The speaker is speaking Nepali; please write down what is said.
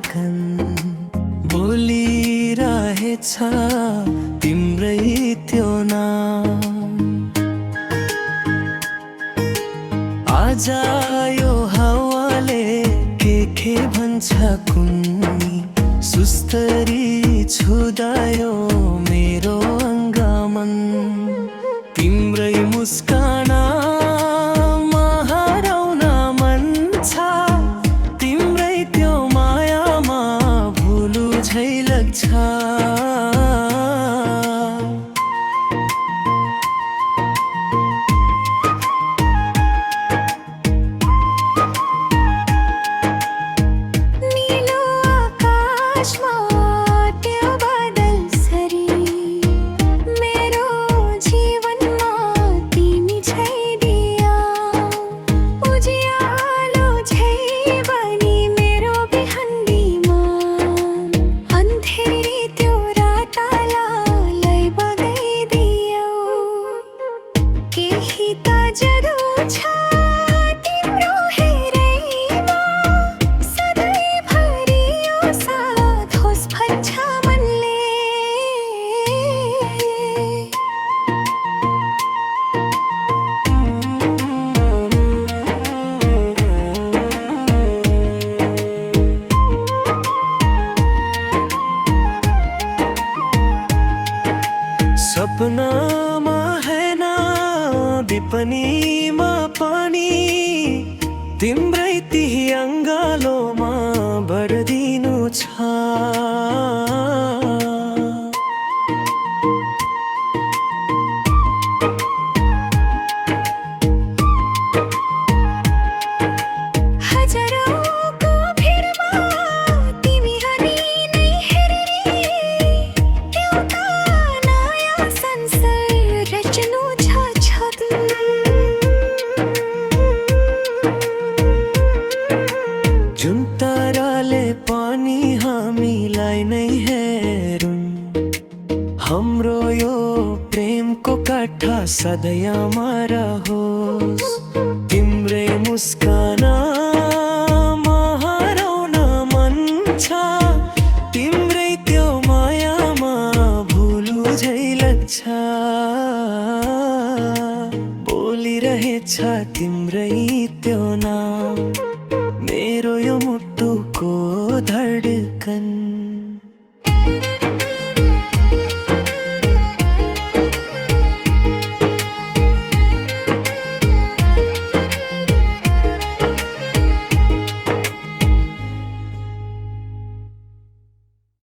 धडकन बोलिरहेछ तिम्रै त्यो नाम। आज यो हावाले के भन्छ कुन्नी, सुस्तरी छुदायो मेरो अङ्गमन। तिम्रै मुस्कानमा हराउन मन छ, तिम्रै त्यो मायामा भुलु झै लाग्छ। सपनामा हैन विपनीमा पनि, तिम्रै तिही अङ्गालोमा बढ्दिनु छ। जुन ताराले पनि हामीलाई नै हेरुन्, हाम्रो यो प्रेमको काठा सधैँ अमर होस्। तिम्रै मुस्कानमा हराउन मन छ, तिम्रै त्यो मायामा भुलु झै लाग्छ। बोलिरहेछ तिम्रै त्यो नाम, मेरो यो मुटुको धडकन।